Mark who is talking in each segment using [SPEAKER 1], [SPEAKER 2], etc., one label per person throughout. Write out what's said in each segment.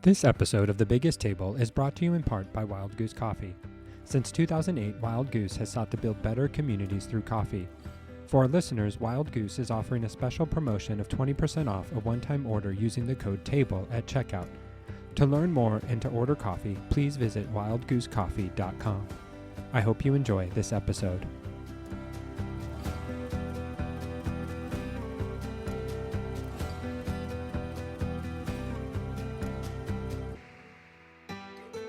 [SPEAKER 1] This episode of The Biggest Table is brought to you in part by Wild Goose Coffee. Since 2008, Wild Goose has sought to build better communities through coffee. For our listeners, Wild Goose is offering a special promotion of 20% off a one-time order using the code TABLE at checkout. To learn more and to order coffee, please visit wildgoosecoffee.com. I hope you enjoy this episode.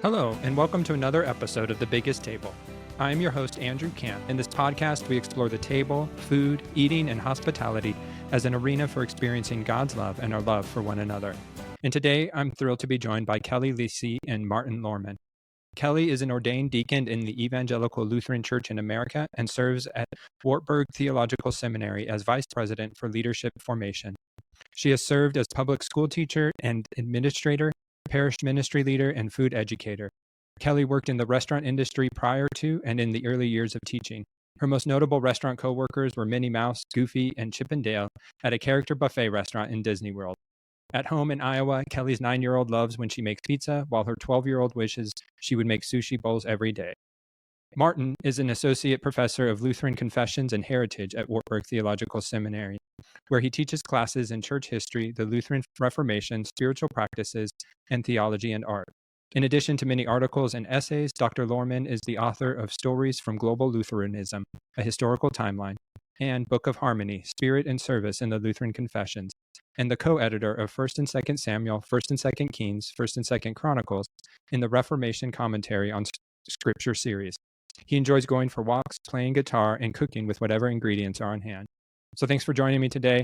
[SPEAKER 1] Hello, and welcome to another episode of The Biggest Table. I am your host, Andrew Camp. In this podcast, we explore the table, food, eating, and hospitality as an arena for experiencing God's love and our love for one another. And today, I'm thrilled to be joined by Kellie Lisi and Martin Lohrmann. Kellie is an ordained deacon in the Evangelical Lutheran Church in America and serves at Wartburg Theological Seminary as vice president for leadership formation. She has served as public school teacher and administrator, parish ministry leader, and food educator. Kellie worked in the restaurant industry prior to and in the early years of teaching. Her most notable restaurant co-workers were Minnie Mouse, Goofy, and Chip and Dale at a character buffet restaurant in Disney World. At home in Iowa, Kellie's 9-year-old loves when she makes pizza, while her 12-year-old wishes she would make sushi bowls every day. Martin is an associate professor of Lutheran Confessions and Heritage at Wartburg Theological Seminary, where he teaches classes in church history, the Lutheran Reformation, spiritual practices, and theology and art. In addition to many articles and essays, Dr. Lohrmann is the author of Stories from Global Lutheranism, A Historical Timeline, and Book of Harmony, Spirit and Service in the Lutheran Confessions, and the co-editor of 1st and 2nd Samuel, 1st and 2nd Kings, 1st and 2nd Chronicles, in the Reformation Commentary on Scripture series. He enjoys going for walks, playing guitar, and cooking with whatever ingredients are on hand. So thanks for joining me today.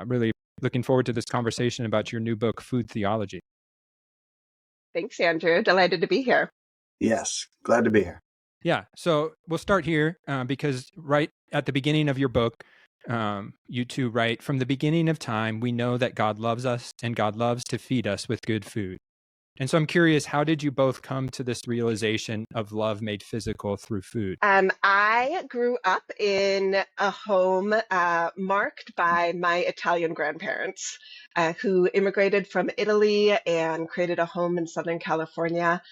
[SPEAKER 1] Really looking forward to this conversation about your new book, Food Theology.
[SPEAKER 2] Thanks, Andrew. Delighted to be here.
[SPEAKER 3] Yes, glad to be here.
[SPEAKER 1] Yeah, so we'll start here because right at the beginning of your book, you two write, "From the beginning of time, we know that God loves us and God loves to feed us with good food." And so I'm curious, how did you both come to this realization of love made physical through food?
[SPEAKER 2] I grew up in a home marked by my Italian grandparents who immigrated from Italy and created a home in Southern California.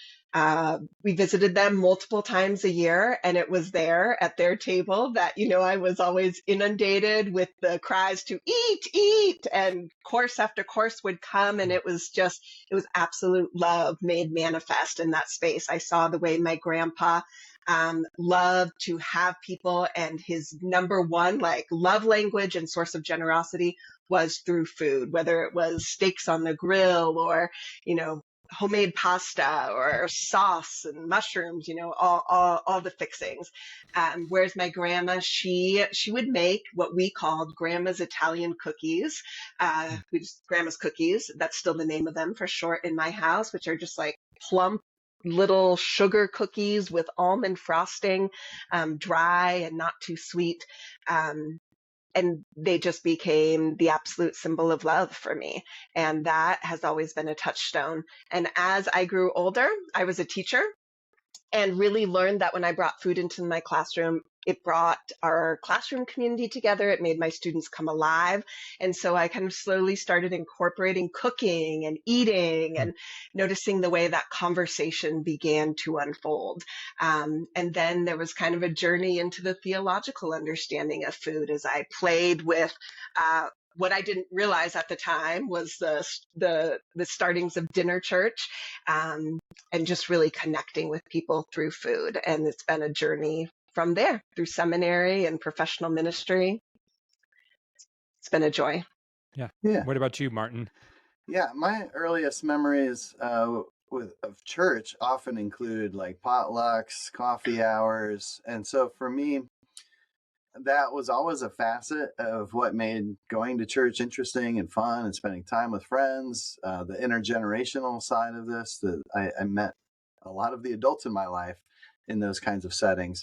[SPEAKER 2] We visited them multiple times a year, and it was there at their table that, I was always inundated with the cries to eat, and course after course would come, and it was absolute love made manifest in that space. I saw the way my grandpa loved to have people, and his number one love language and source of generosity was through food, whether it was steaks on the grill or, homemade pasta or sauce and mushrooms, all the fixings. Whereas my grandma, she would make what we called grandma's Italian cookies, grandma's cookies. That's still the name of them for short in my house, which are just like plump little sugar cookies with almond frosting, dry and not too sweet. And they just became the absolute symbol of love for me. And that has always been a touchstone. And as I grew older, I was a teacher and really learned that when I brought food into my classroom, it brought our classroom community together. It made my students come alive. And so I kind of slowly started incorporating cooking and eating and noticing the way that conversation began to unfold. And then there was kind of a journey into the theological understanding of food as I played with what I didn't realize at the time was the startings of dinner church, and just really connecting with people through food. And it's been a journey from there through seminary and professional ministry. It's been a joy.
[SPEAKER 1] Yeah. What about you, Martin?
[SPEAKER 3] Yeah, my earliest memories of church often include potlucks, coffee hours. And so for me, that was always a facet of what made going to church interesting and fun, and spending time with friends. The intergenerational side of this, that I met a lot of the adults in my life in those kinds of settings.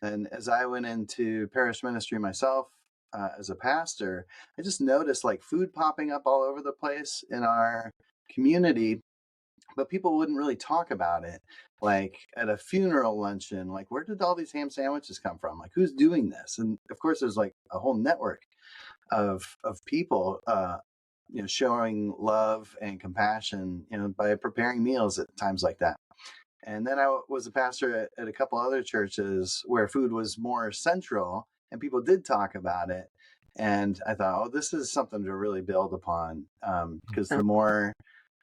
[SPEAKER 3] And as I went into parish ministry myself as a pastor, I just noticed food popping up all over the place in our community, but people wouldn't really talk about it. At a funeral luncheon, where did all these ham sandwiches come from? Who's doing this? And of course, there's a whole network of people showing love and compassion, by preparing meals at times like that. And then I was a pastor at a couple other churches where food was more central and people did talk about it. And I thought, oh, this is something to really build upon, because the more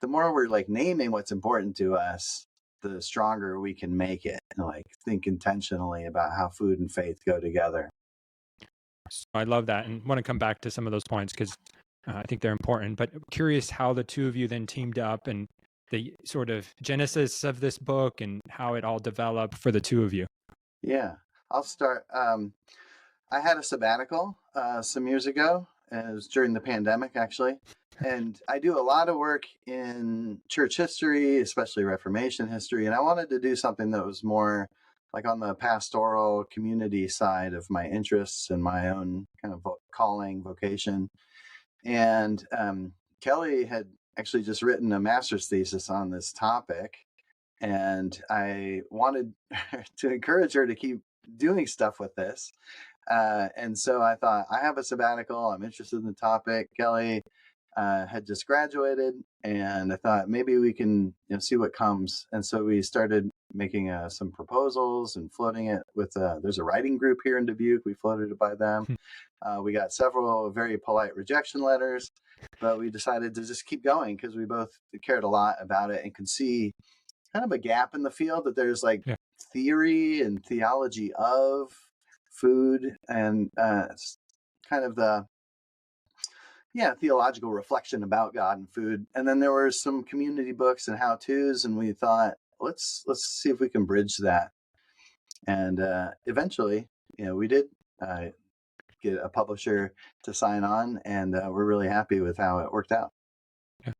[SPEAKER 3] we're like naming what's important to us, the stronger we can make it. And like think intentionally about how food and faith go together.
[SPEAKER 1] I love that, and want to come back to some of those points because I think they're important. But I'm curious how the two of you then teamed up and the sort of genesis of this book and how it all developed for the two of you.
[SPEAKER 3] Yeah, I'll start. I had a sabbatical some years ago. It was during the pandemic, actually. And I do a lot of work in church history, especially Reformation history. And I wanted to do something that was more like on the pastoral community side of my interests and my own kind of calling, vocation. And Kellie had actually just written a master's thesis on this topic. And I wanted to encourage her to keep doing stuff with this. And so I thought, I have a sabbatical. I'm interested in the topic. Kellie had just graduated, and I thought maybe we can see what comes. And so we started making some proposals and floating it with, there's a writing group here in Dubuque. We floated it by them. We got several very polite rejection letters, but we decided to just keep going because we both cared a lot about it and could see kind of a gap in the field, that there's like theory and theology of food and kind of the theological reflection about God and food. And then there were some community books and how-tos, and we thought, let's see if we can bridge that. And eventually, we did get a publisher to sign on, and we're really happy with how it worked out.
[SPEAKER 1] Yeah.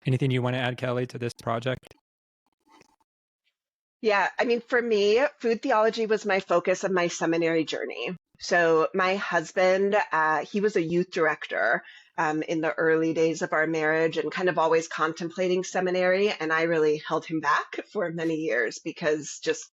[SPEAKER 1] Anything you want to add, Kellie, to this project?
[SPEAKER 2] Yeah, I mean, for me, food theology was my focus of my seminary journey. So my husband, he was a youth director in the early days of our marriage and kind of always contemplating seminary. And I really held him back for many years because just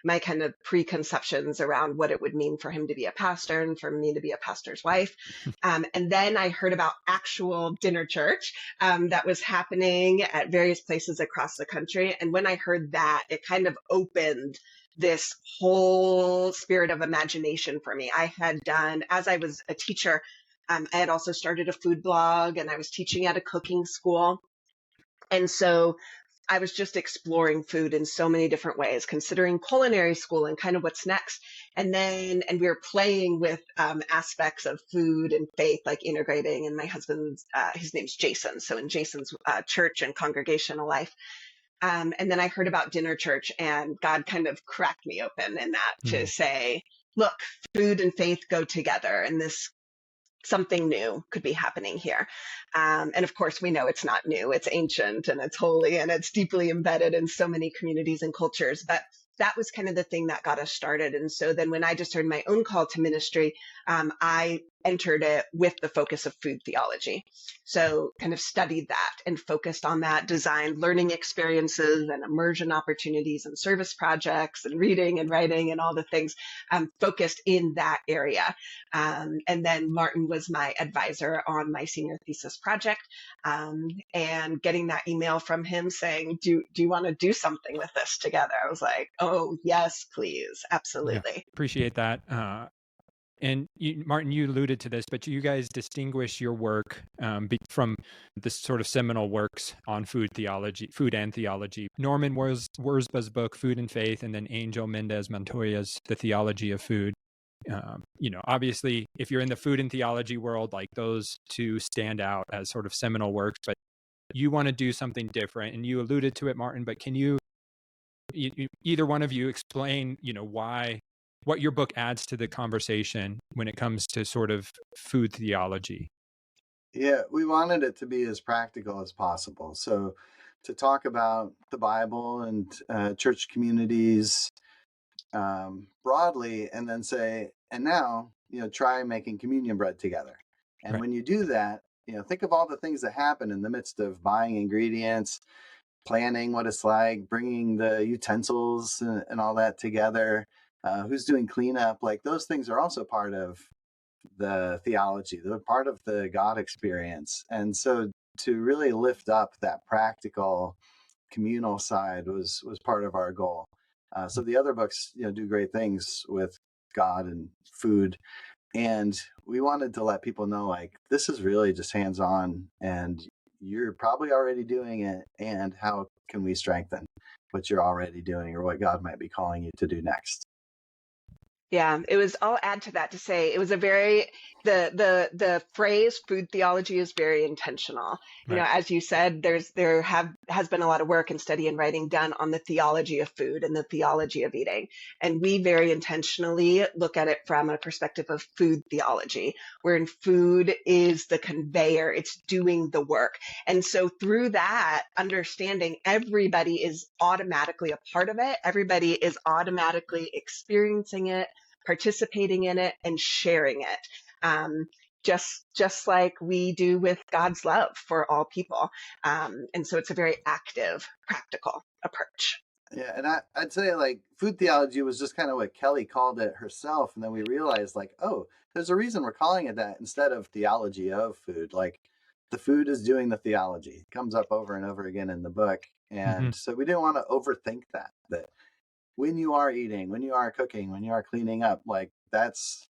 [SPEAKER 2] my kind of preconceptions around what it would mean for him to be a pastor and for me to be a pastor's wife. And then I heard about actual dinner church that was happening at various places across the country. And when I heard that, it kind of opened this whole spirit of imagination for me. I had done, as I was a teacher, I had also started a food blog and I was teaching at a cooking school. And so I was just exploring food in so many different ways, considering culinary school and kind of what's next. And we were playing with aspects of food and faith, like integrating. And my husband's, his name's Jason. So in Jason's church and congregational life. And then I heard about dinner church, and God kind of cracked me open in that to say, look, food and faith go together, and this something new could be happening here. And of course, we know it's not new. It's ancient and it's holy and it's deeply embedded in so many communities and cultures. But that was kind of the thing that got us started. And so then when I just heard my own call to ministry, I entered it with the focus of food theology. So kind of studied that and focused on that, designed learning experiences and immersion opportunities and service projects and reading and writing and all the things focused in that area. And then Martin was my advisor on my senior thesis project, and getting that email from him saying, do you want to do something with this together? I was like, oh, yes, please. Absolutely.
[SPEAKER 1] Yeah, appreciate that. And Martin, you alluded to this, but you guys distinguish your work from this sort of seminal works on food and theology. Norman Wurzba's book, Food and Faith, and then Angel Mendez Montoya's The Theology of Food. Obviously, if you're in the food and theology world, like those two stand out as sort of seminal works, but you want to do something different. And you alluded to it, Martin, but can you either one of you explain, what your book adds to the conversation when it comes to sort of food theology?
[SPEAKER 3] Yeah, we wanted it to be as practical as possible. So to talk about the Bible and church communities broadly, and then say, and now, try making communion bread together. And when you do that, think of all the things that happen in the midst of buying ingredients, planning what it's like, bringing the utensils and all that together. Who's doing cleanup? Like those things are also part of the theology. They're part of the God experience. And so to really lift up that practical communal side was part of our goal. So the other books, do great things with God and food. And we wanted to let people know, like, this is really just hands-on, and you're probably already doing it. And how can we strengthen what you're already doing, or what God might be calling you to do next?
[SPEAKER 2] Yeah, I'll add to that to say it was a very, the phrase food theology is very intentional.
[SPEAKER 1] Right.
[SPEAKER 2] As you said, has been a lot of work and study and writing done on the theology of food and the theology of eating. And we very intentionally look at it from a perspective of food theology, wherein food is the conveyor, it's doing the work. And so through that understanding, everybody is automatically a part of it. Everybody is automatically experiencing it, participating in it, and sharing it, just like we do with God's love for all people. And so it's a very active, practical approach.
[SPEAKER 3] Yeah, and I'd say, like, food theology was just kind of what Kellie called it herself, and then we realized, like, oh, there's a reason we're calling it that instead of theology of food. Like, the food is doing the theology. It comes up over and over again in the book, and so we didn't want to overthink that when you are eating, when you are cooking, when you are cleaning up, like, that's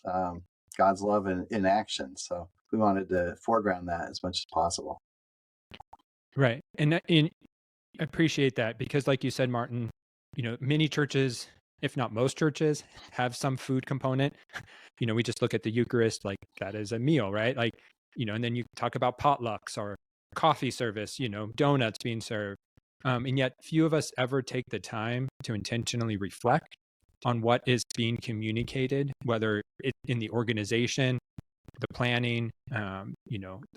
[SPEAKER 3] God's love in action. So we wanted to foreground that as much as possible.
[SPEAKER 1] Right. And I appreciate that, because like you said, Martin, many churches, if not most churches, have some food component. We just look at the Eucharist, like that is a meal, right? Like, and then you talk about potlucks or coffee service, donuts being served. And yet few of us ever take the time to intentionally reflect on what is being communicated, whether it's in the organization, the planning,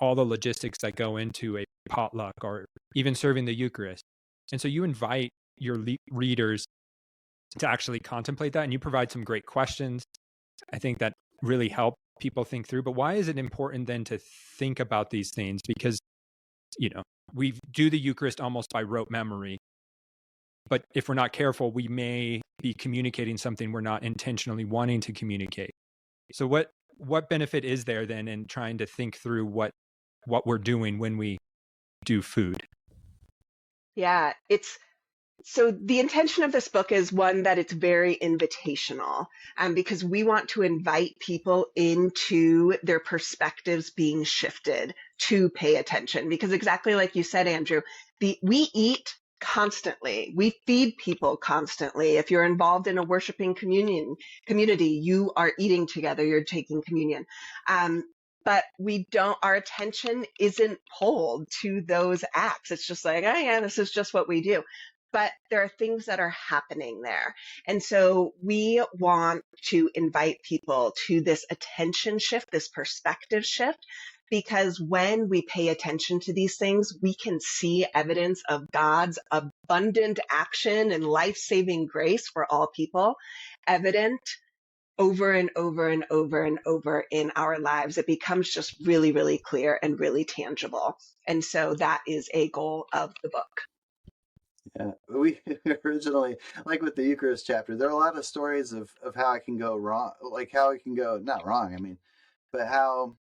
[SPEAKER 1] all the logistics that go into a potluck or even serving the Eucharist. And so you invite your readers to actually contemplate that, and you provide some great questions, I think, that really help people think through. But why is it important then to think about these things? Because, we do the Eucharist almost by rote memory, but if we're not careful, we may be communicating something we're not intentionally wanting to communicate. So what benefit is there then in trying to think through what we're doing when we do food?
[SPEAKER 2] Yeah, so the intention of this book is one that it's very invitational, because we want to invite people into their perspectives being shifted to pay attention. Because exactly like you said, Andrew, we eat constantly. We feed people constantly. If you're involved in a worshiping community, you are eating together, you're taking communion. But our attention isn't pulled to those acts. It's just like, oh yeah, this is just what we do. But there are things that are happening there. And so we want to invite people to this attention shift, this perspective shift, because when we pay attention to these things, we can see evidence of God's abundant action and life-saving grace for all people, evident over and over and over and over in our lives. It becomes just really, really clear and really tangible. And so that is a goal of the book.
[SPEAKER 3] Yeah, we originally, like with the Eucharist chapter, there are a lot of stories of how it can go wrong, like how it can go, not wrong, I mean, but how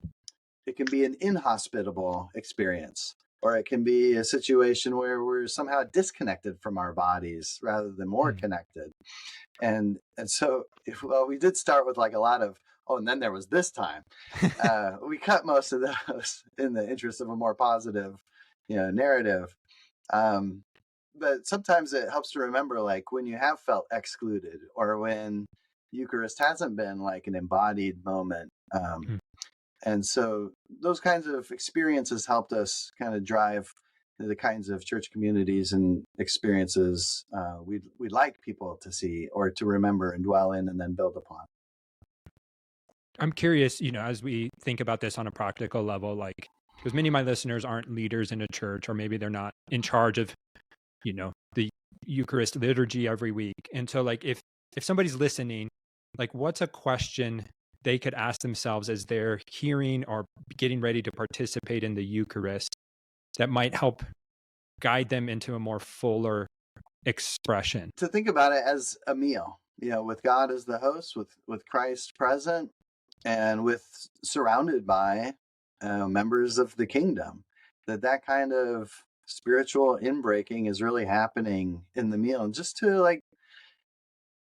[SPEAKER 3] it can be an inhospitable experience, or it can be a situation where we're somehow disconnected from our bodies rather than more connected. And so, we did start with like a lot of, and then there was this time. We cut most of those in the interest of a more positive, narrative. But sometimes it helps to remember, like, when you have felt excluded, or when Eucharist hasn't been like an embodied moment. And so those kinds of experiences helped us kind of drive the kinds of church communities and experiences we'd like people to see or to remember and dwell in and then build upon.
[SPEAKER 1] I'm curious, as we think about this on a practical level, like, because many of my listeners aren't leaders in a church, or maybe they're not in charge of the Eucharist liturgy every week. And so, like, if somebody's listening, like, what's a question they could ask themselves as they're hearing or getting ready to participate in the Eucharist that might help guide them into a more fuller expression?
[SPEAKER 3] To think about it as a meal, with God as the host, with Christ present, and surrounded by members of the kingdom, that kind of spiritual inbreaking is really happening in the meal. And just to like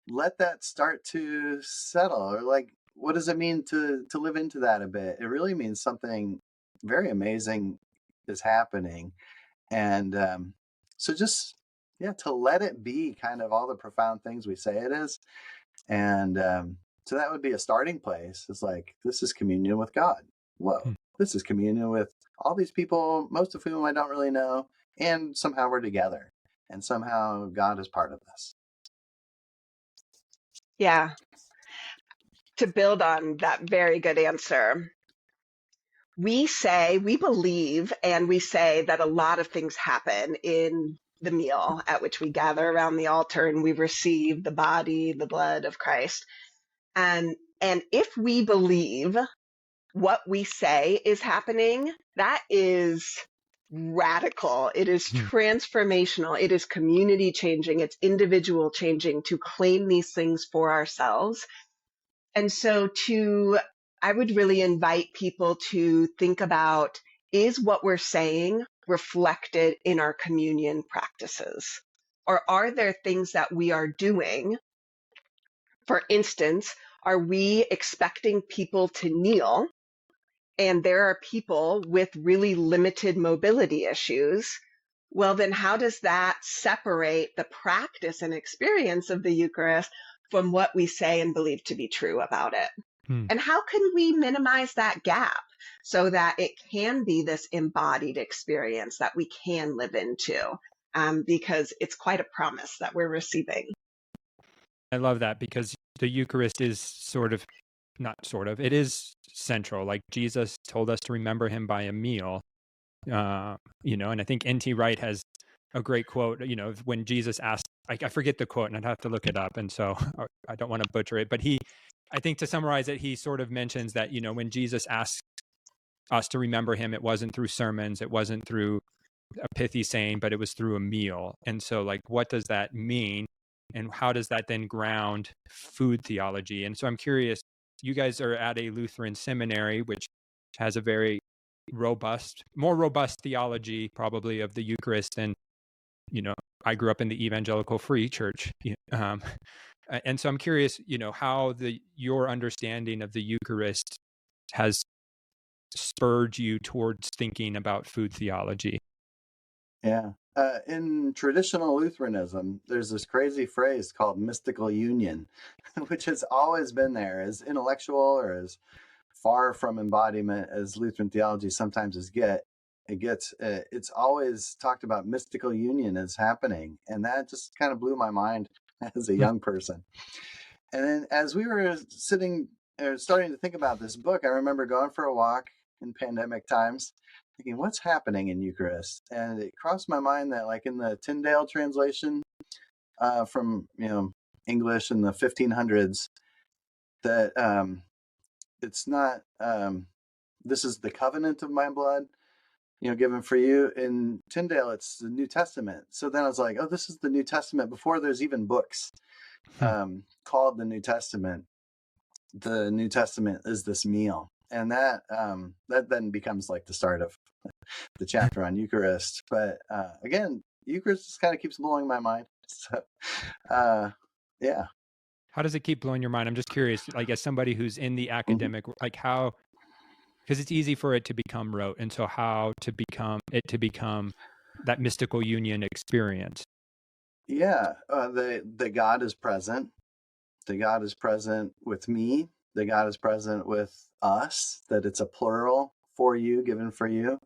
[SPEAKER 3] let that start to settle, or like, what does it mean to live into that a bit? It really means something very amazing is happening. And so just, yeah, to let it be kind of all the profound things we say it is. And so that would be a starting place. It's like, this is communion with God. Whoa, this is communion with all these people, most of whom I don't really know. And somehow we're together. And somehow God is part of this.
[SPEAKER 2] Yeah. To build on that very good answer, we believe, and we say that a lot of things happen in the meal at which we gather around the altar and we receive the body, the blood of Christ. And if we believe what we say is happening, that is radical. It is transformational. It is community changing. It's individual changing to claim these things for ourselves. And so I would really invite people to think about, is what we're saying reflected in our communion practices? Or are there things that we are doing? For instance, are we expecting people to kneel? And there are people with really limited mobility issues. Well, then how does that separate the practice and experience of the Eucharist from what we say and believe to be true about it? And how can we minimize that gap so that it can be this embodied experience that we can live into? Because it's quite a promise that we're receiving.
[SPEAKER 1] I love that, because the Eucharist is it is central. Like Jesus told us to remember him by a meal, and I think N.T. Wright has a great quote, when Jesus asked, I forget the quote and I'd have to look it up. And so I don't want to butcher it, but I think to summarize it, he sort of mentions that, when Jesus asked us to remember him, it wasn't through sermons, it wasn't through a pithy saying, but it was through a meal. And so, like, what does that mean? And how does that then ground food theology? And so I'm curious, you guys are at a Lutheran seminary, which has a very more robust theology probably of the Eucharist than, I grew up in the Evangelical Free Church. And so I'm curious, how your understanding of the Eucharist has spurred you towards thinking about food theology.
[SPEAKER 3] Yeah. In traditional Lutheranism, there's this crazy phrase called mystical union, which has always been there, as intellectual or as far from embodiment as Lutheran theology sometimes it's always talked about mystical union as happening. And that just kind of blew my mind as a young person. And then as we were starting to think about this book, I remember going for a walk in pandemic times, thinking, what's happening in Eucharist? And it crossed my mind that, like, in the Tyndale translation from English in the 1500s, that it's not this is the covenant of my blood, given for you. In Tyndale, it's the New Testament. So then I was like, oh, this is the New Testament before there's even books called the New Testament. The New Testament is this meal. And that then becomes like the start of the chapter on Eucharist. But again, Eucharist just kind of keeps blowing my mind. So, yeah.
[SPEAKER 1] How does it keep blowing your mind? I'm just curious, like, as somebody who's in the academic, like, how, because it's easy for it to become rote. And so how to become that mystical union experience?
[SPEAKER 3] Yeah. The God is present. The God is present with me. The God is present with us, that it's a plural, for you, given for you.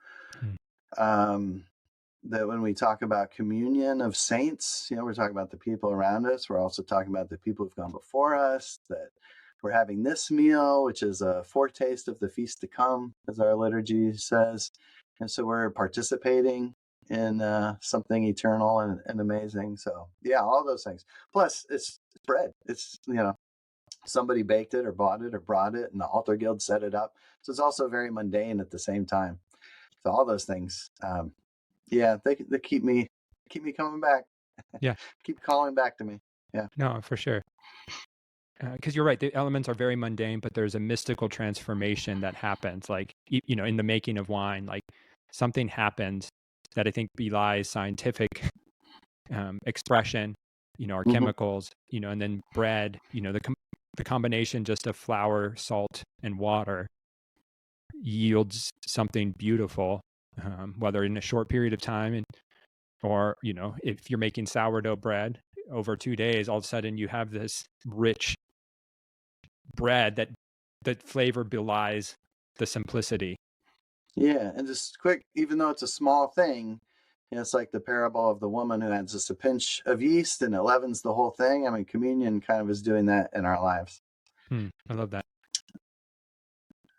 [SPEAKER 3] That when we talk about communion of saints, we're talking about the people around us. We're also talking about the people who've gone before us, that we're having this meal, which is a foretaste of the feast to come, as our liturgy says. And so we're participating in something eternal and amazing. So yeah, all those things. Plus it's bread. It's, somebody baked it or bought it or brought it, and the altar guild set it up. So it's also very mundane at the same time. So all those things, they keep me coming back.
[SPEAKER 1] Yeah.
[SPEAKER 3] Keep calling back to me. Yeah.
[SPEAKER 1] No, for sure. Because you're right, the elements are very mundane, but there's a mystical transformation that happens, like, in the making of wine, like something happens that I think belies scientific expression, or chemicals, and then bread, the combination just of flour, salt, and water yields something beautiful, whether in a short period of time, or if you're making sourdough bread over 2 days, all of a sudden you have this rich bread that flavor belies the simplicity.
[SPEAKER 3] Yeah, and just quick, even though it's a small thing, it's like the parable of the woman who adds just a pinch of yeast and it leavens the whole thing. I mean, communion kind of is doing that in our lives.
[SPEAKER 1] I love that.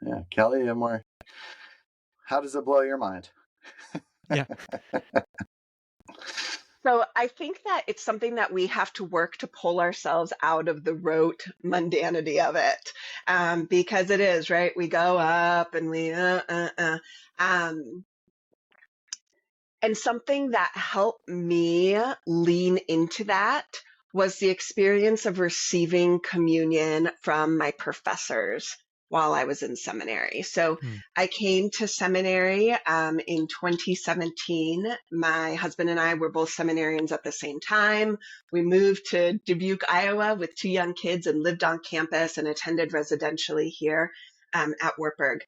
[SPEAKER 3] Yeah, Kelly, you have more. How does it blow your mind?
[SPEAKER 1] Yeah.
[SPEAKER 2] So I think that it's something that we have to work to pull ourselves out of the rote mundanity of it, because it is, right? We go up and we, and something that helped me lean into that was the experience of receiving communion from my professors while I was in seminary. So I came to seminary in 2017. My husband and I were both seminarians at the same time. We moved to Dubuque, Iowa with 2 young kids and lived on campus and attended residentially here at Wartburg.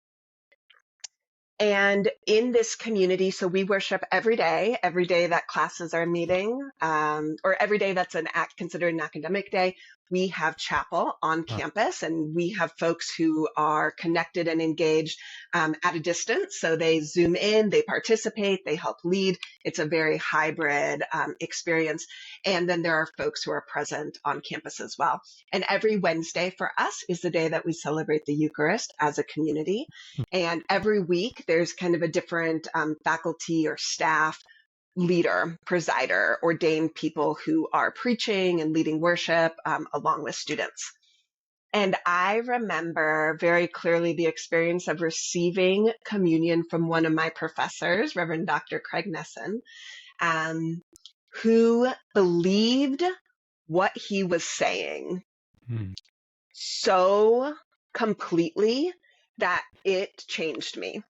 [SPEAKER 2] And in this community, so we worship every day that classes are meeting, or every day that's considered an academic day. We have chapel on campus, and we have folks who are connected and engaged at a distance. So they Zoom in, they participate, they help lead. It's a very hybrid experience. And then there are folks who are present on campus as well. And every Wednesday for us is the day that we celebrate the Eucharist as a community. And every week there's kind of a different faculty or staff leader, presider, ordained people who are preaching and leading worship along with students. And I remember very clearly the experience of receiving communion from one of my professors, Reverend Dr. Craig Nesson, who believed what he was saying so completely that it changed me.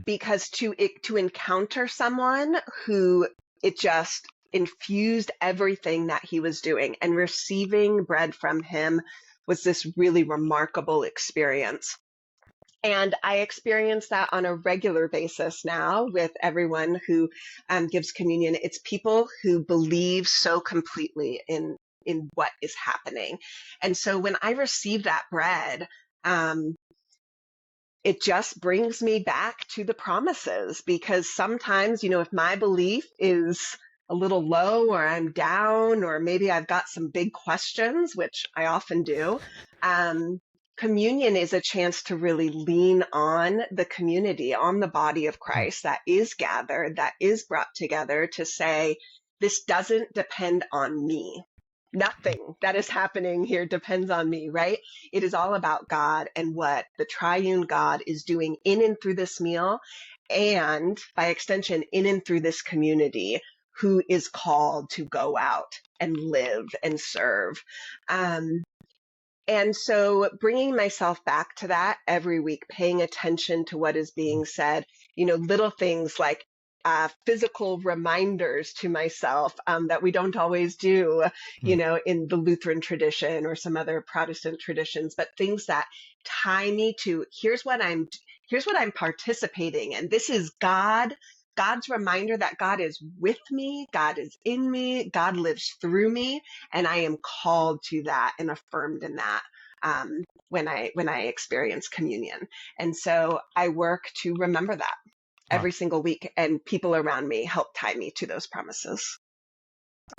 [SPEAKER 2] Because to encounter someone who it just infused everything that he was doing, and receiving bread from him was this really remarkable experience. And I experience that on a regular basis now with everyone who gives communion. It's people who believe so completely in what is happening. And so when I receive that bread, it just brings me back to the promises, because sometimes, if my belief is a little low, or I'm down, or maybe I've got some big questions, which I often do, communion is a chance to really lean on the community, on the body of Christ that is gathered, that is brought together to say, this doesn't depend on me. Nothing that is happening here depends on me, right? It is all about God and what the triune God is doing in and through this meal, and by extension, in and through this community who is called to go out and live and serve. And so bringing myself back to that every week, paying attention to what is being said, little things like physical reminders to myself that we don't always do, in the Lutheran tradition or some other Protestant traditions, but things that tie me to here's what I'm participating in. This is God's reminder that God is with me, God is in me, God lives through me, and I am called to that and affirmed in that when I experience communion. And so I work to remember that every single week, and people around me help tie me to those promises.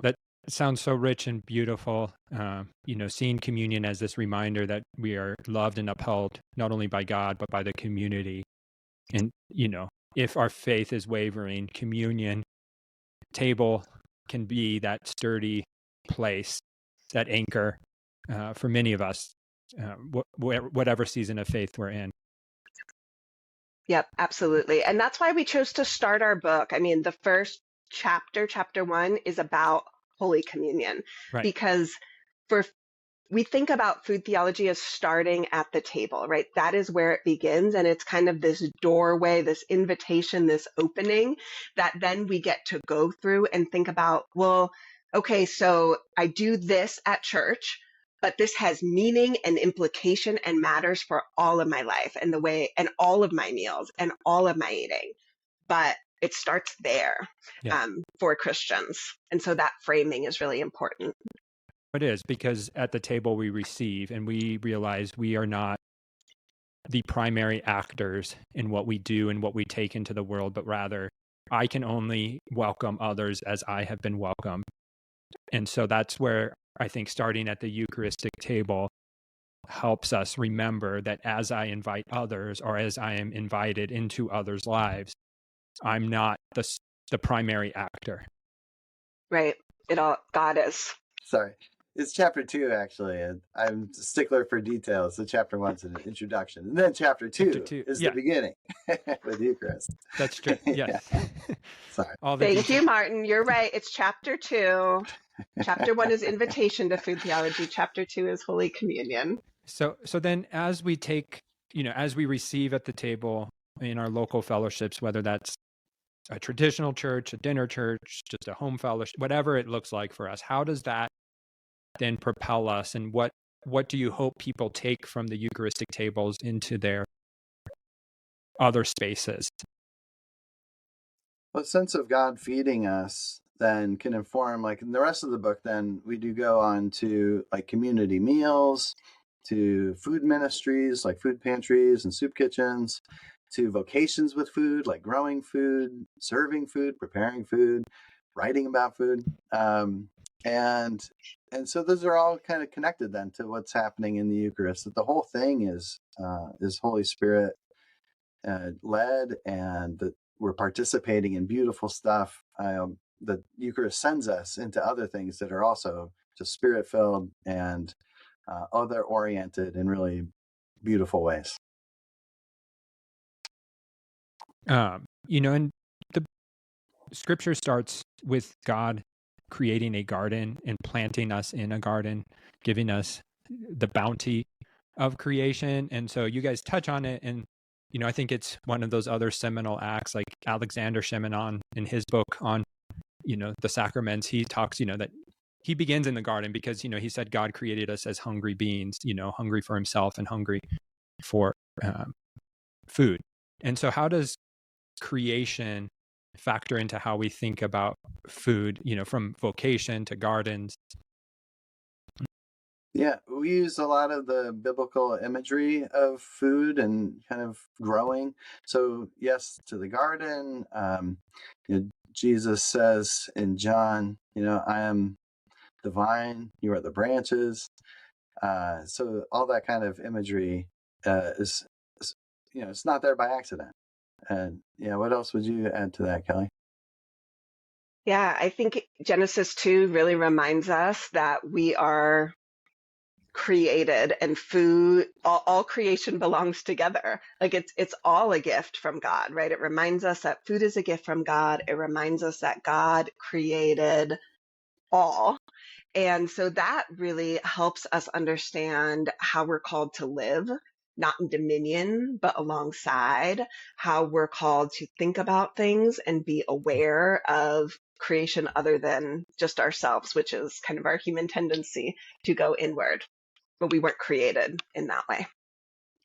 [SPEAKER 1] That sounds so rich and beautiful. Seeing communion as this reminder that we are loved and upheld not only by God, but by the community. And, if our faith is wavering, communion table can be that sturdy place, that anchor for many of us, whatever season of faith we're in.
[SPEAKER 2] Yep, absolutely. And that's why we chose to start our book. I mean, the first chapter 1, is about Holy Communion,
[SPEAKER 1] Right.
[SPEAKER 2] because for we think about food theology as starting at the table, right? That is where it begins. And it's kind of this doorway, this invitation, this opening that then we get to go through and think about, well, okay, so I do this at church, but this has meaning and implication and matters for all of my life and the way, and all of my meals and all of my eating. But it starts there for Christians. And so that framing is really important.
[SPEAKER 1] It is, because at the table we receive and we realize we are not the primary actors in what we do and what we take into the world, but rather I can only welcome others as I have been welcomed. And so that's where I think starting at the Eucharistic table helps us remember that as I invite others, or as I am invited into others' lives, I'm not the primary actor.
[SPEAKER 2] Right. God is.
[SPEAKER 3] Sorry. It's chapter 2, actually. And I'm a stickler for details. So chapter 1's an introduction. And then chapter 2 is the beginning with Eucharist.
[SPEAKER 1] That's true. Yes.
[SPEAKER 3] Sorry.
[SPEAKER 2] Thank you, Martin. You're right. It's chapter 2. Chapter 1 is invitation to food theology. Chapter 2 is Holy Communion.
[SPEAKER 1] So then as we take, as we receive at the table in our local fellowships, whether that's a traditional church, a dinner church, just a home fellowship, whatever it looks like for us, how does that then propel us, and what do you hope people take from the Eucharistic tables into their other spaces?
[SPEAKER 3] Well, a sense of God feeding us then can inform, like in the rest of the book, then we do go on to like community meals, to food ministries like food pantries and soup kitchens, to vocations with food like growing food, serving food, preparing food, writing about food. And so those are all kind of connected then to what's happening in the Eucharist, that the whole thing is Holy Spirit led, and that we're participating in beautiful stuff. The Eucharist sends us into other things that are also just Spirit-filled and other-oriented in really beautiful ways.
[SPEAKER 1] And the Scripture starts with God creating a garden and planting us in a garden, giving us the bounty of creation. And so you guys touch on it, and I think it's one of those other seminal acts, like Alexander Shemenon in his book on the sacraments. He talks that he begins in the garden because he said God created us as hungry beings, hungry for himself and hungry for food. And so how does creation factor into how we think about food, from vocation to gardens?
[SPEAKER 3] Yeah, we use a lot of the biblical imagery of food and kind of growing. So yes, to the garden. Jesus says in John, I am the vine, you are the branches. So all that kind of imagery is it's not there by accident. And what else would you add to that, Kelly?
[SPEAKER 2] Yeah, I think Genesis 2 really reminds us that we are created, and food, all creation belongs together. Like it's all a gift from God, right? It reminds us that food is a gift from God. It reminds us that God created all. And so that really helps us understand how we're called to live, not in dominion, but alongside, how we're called to think about things and be aware of creation other than just ourselves, which is kind of our human tendency to go inward. But we weren't created in that way.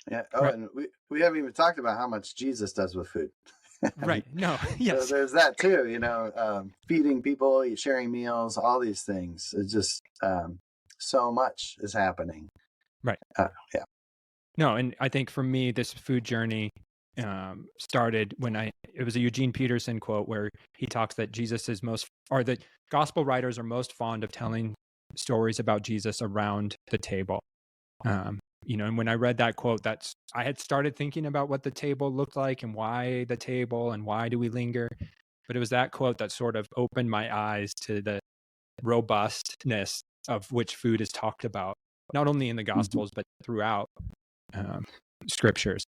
[SPEAKER 3] Yeah. Oh, right. And we haven't even talked about how much Jesus does with food.
[SPEAKER 1] Right. No. Yes.
[SPEAKER 3] So there's that too, feeding people, sharing meals, all these things. It's just so much is happening.
[SPEAKER 1] Right.
[SPEAKER 3] Yeah.
[SPEAKER 1] No, and I think for me, this food journey started when it was a Eugene Peterson quote where he talks that the gospel writers are most fond of telling stories about Jesus around the table. And when I read that quote, I had started thinking about what the table looked like and why the table and why do we linger. But it was that quote that sort of opened my eyes to the robustness of which food is talked about, not only in the Gospels, but throughout scriptures.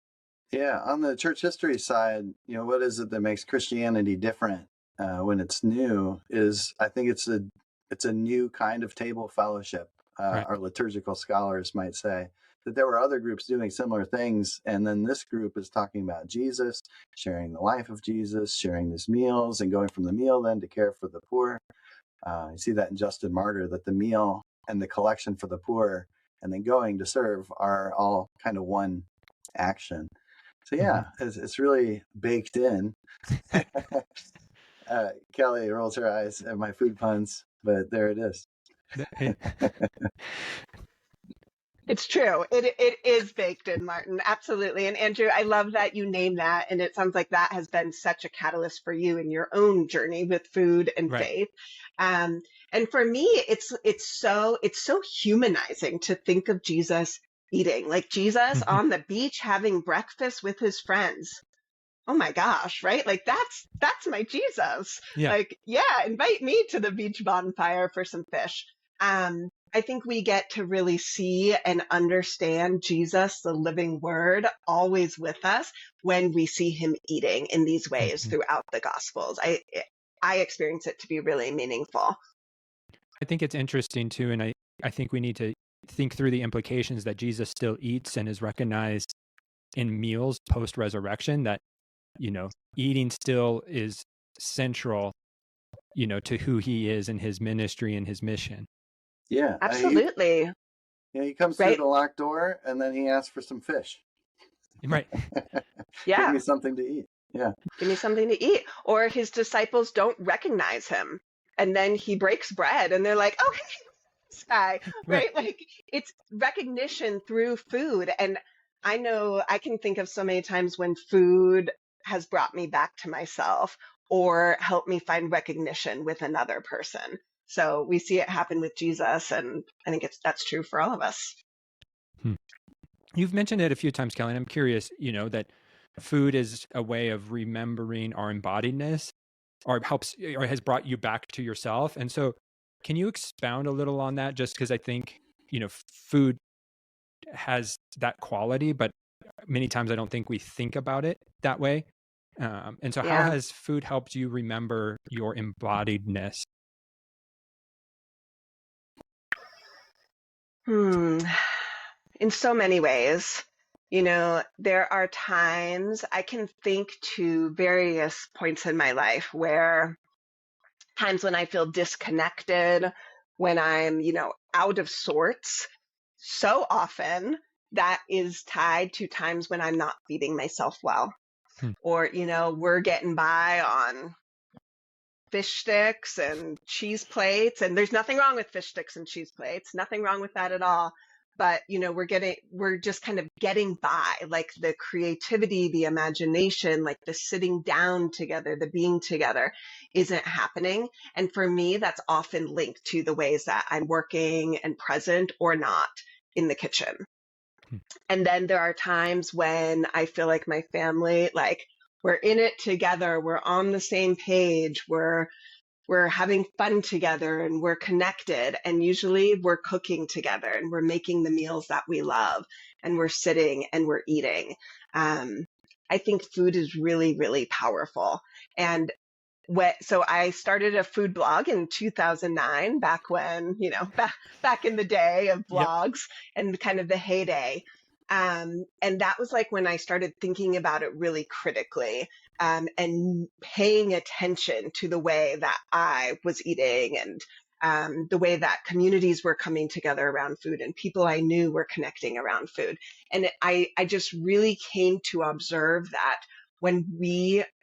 [SPEAKER 3] Yeah. On the church history side, what is it that makes Christianity different when it's new is I think it's a new kind of table fellowship.
[SPEAKER 1] Right.
[SPEAKER 3] our liturgical scholars might say, that there were other groups doing similar things. And then this group is talking about Jesus, sharing the life of Jesus, sharing his meals, and going from the meal then to care for the poor. You see that in Justin Martyr, that the meal and the collection for the poor and then going to serve are all kind of one action. So yeah, it's really baked in. Kelly rolls her eyes at my food puns, but there it is.
[SPEAKER 2] It's true. It is baked in, Martin. Absolutely. And Andrew, I love that you name that. And it sounds like that has been such a catalyst for you in your own journey with food and
[SPEAKER 1] Right.
[SPEAKER 2] faith. And for me, it's so humanizing to think of Jesus eating, like Jesus on the beach having breakfast with his friends. Oh my gosh, right? Like that's my Jesus.
[SPEAKER 1] Yeah.
[SPEAKER 2] Like, yeah, invite me to the beach bonfire for some fish. I think we get to really see and understand Jesus, the living word, always with us when we see him eating in these ways throughout the Gospels. I experience it to be really meaningful.
[SPEAKER 1] I think it's interesting too, and I think we need to think through the implications that Jesus still eats and is recognized in meals post-resurrection, that, eating still is central, to who he is and his ministry and his mission.
[SPEAKER 3] Yeah.
[SPEAKER 2] Absolutely.
[SPEAKER 3] He comes through the locked door and then he asks for some fish.
[SPEAKER 1] Right.
[SPEAKER 2] Yeah.
[SPEAKER 3] Give me something to eat. Yeah.
[SPEAKER 2] Give me something to eat. Or his disciples don't recognize him. And then he breaks bread and they're like, oh, hey, this guy, right? Like it's recognition through food. And I know I can think of so many times when food has brought me back to myself or helped me find recognition with another person. So we see it happen with Jesus. And I think that's true for all of us.
[SPEAKER 1] You've mentioned it a few times, Kelly, and I'm curious, that food is a way of remembering our embodiedness, or helps, or has brought you back to yourself. And so can you expound a little on that? Just because I think, food has that quality, but many times I don't think we think about it that way. And so how has food helped you remember your embodiedness?
[SPEAKER 2] In so many ways. There are times I can think to various points in my life where times when I feel disconnected, when I'm, out of sorts. So often that is tied to times when I'm not feeding myself well. Or, we're getting by on fish sticks and cheese plates, and there's nothing wrong with fish sticks and cheese plates, nothing wrong with that at all. But, we're just kind of getting by, like the creativity, the imagination, like the sitting down together, the being together isn't happening. And for me, that's often linked to the ways that I'm working and present or not in the kitchen. And then there are times when I feel like my family, like we're in it together, we're on the same page, we're having fun together and we're connected. And usually we're cooking together and we're making the meals that we love and we're sitting and we're eating. I think food is really, really powerful. And so I started a food blog in 2009, back when, back in the day of blogs and kind of the heyday. And that was like when I started thinking about it really critically, and paying attention to the way that I was eating and the way that communities were coming together around food and people I knew were connecting around food. And I just really came to observe that when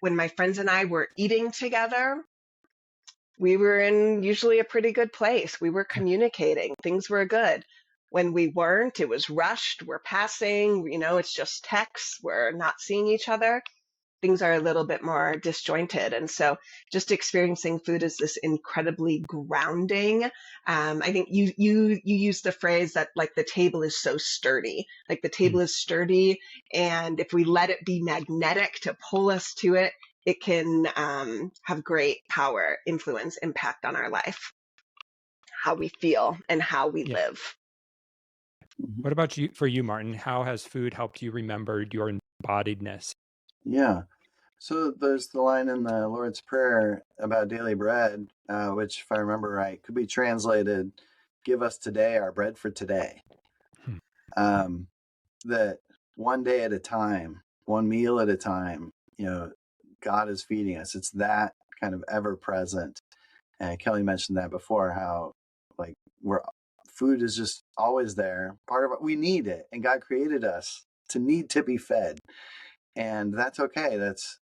[SPEAKER 2] my friends and I were eating together, we were in usually a pretty good place. We were communicating. Things were good. When we weren't, it was rushed. We're passing, it's just text. We're not seeing each other. Things are a little bit more disjointed. And so just experiencing food is this incredibly grounding. I think you use the phrase that like the table is so sturdy, like the table is sturdy. And if we let it be magnetic to pull us to it, it can have great power, influence, impact on our life, how we feel and how we live.
[SPEAKER 1] What about for you, Martin? How has food helped you remember your embodiedness?
[SPEAKER 3] Yeah. So there's the line in the Lord's Prayer about daily bread, which, if I remember right, could be translated, give us today our bread for today. That one day at a time, one meal at a time, God is feeding us. It's that kind of ever present. And Kelly mentioned that before, how like food is just always there. Part of it, we need it, and God created us to need to be fed, and that's okay. That's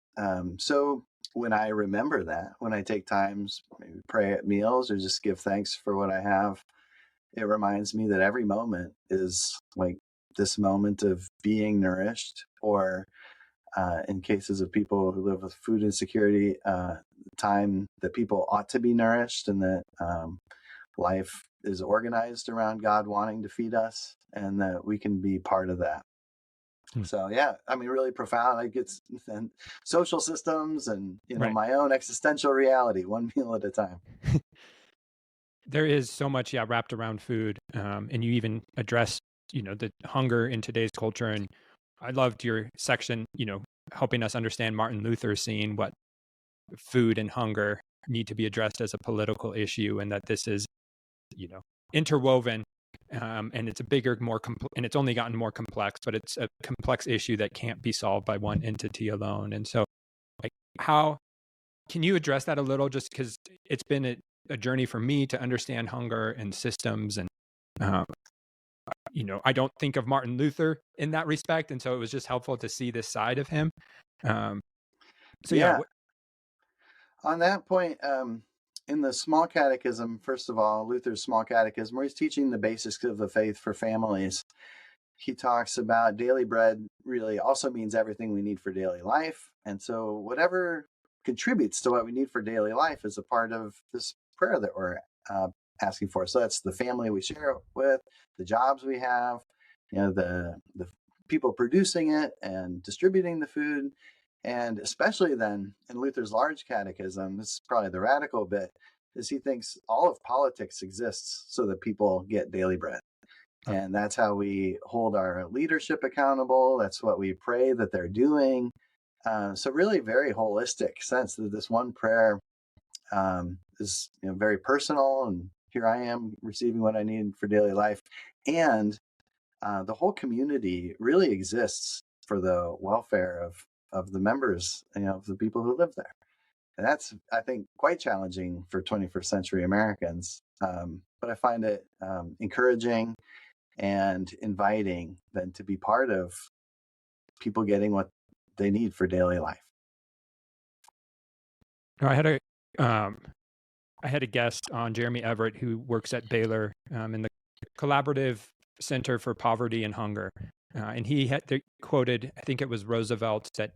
[SPEAKER 3] so. When I remember that, when I take times, maybe pray at meals or just give thanks for what I have, it reminds me that every moment is like this moment of being nourished, or in cases of people who live with food insecurity, time that people ought to be nourished, and that life is organized around God wanting to feed us, and that we can be part of that. So yeah, I mean, really profound. Like it's and social systems and
[SPEAKER 1] Right.
[SPEAKER 3] my own existential reality, one meal at a time.
[SPEAKER 1] There is so much, wrapped around food, and you even address, the hunger in today's culture. And I loved your section, helping us understand Martin Luther seeing what food and hunger need to be addressed as a political issue, and that this is, interwoven. And it's a bigger, more and it's only gotten more complex, but it's a complex issue that can't be solved by one entity alone. And so, like, how can you address that a little? Just because it's been a journey for me to understand hunger and systems, and I don't think of Martin Luther in that respect, and so it was just helpful to see this side of him.
[SPEAKER 3] On that point, in the Small Catechism, first of all, Luther's Small Catechism, where he's teaching the basics of the faith for families, he talks about daily bread really also means everything we need for daily life. And so whatever contributes to what we need for daily life is a part of this prayer that we're asking for. So that's the family we share it with, the jobs we have, the people producing it and distributing the food. And especially then in Luther's Large Catechism, this is probably the radical bit, is he thinks all of politics exists so that people get daily bread. And that's how we hold our leadership accountable. That's what we pray that they're doing. So really very holistic sense that this one prayer is very personal, and here I am receiving what I need for daily life. And the whole community really exists for the welfare of the members, of the people who live there. And that's, I think, quite challenging for 21st century Americans. But I find it encouraging and inviting then to be part of people getting what they need for daily life.
[SPEAKER 1] I had a guest on, Jeremy Everett, who works at Baylor in the Collaborative Center for Poverty and Hunger. And he had quoted, I think it was Roosevelt, that,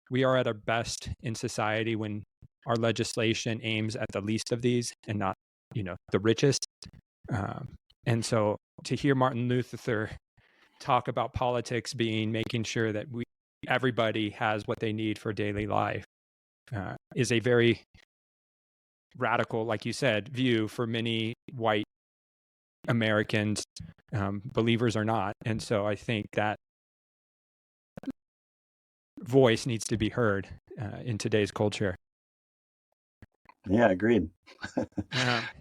[SPEAKER 1] we are at our best in society when our legislation aims at the least of these and not, the richest. And so to hear Martin Luther talk about politics being making sure that everybody has what they need for daily life is a very radical, like you said, view for many white Americans, believers or not. And so I think that voice needs to be heard in today's culture.
[SPEAKER 3] Yeah, agreed.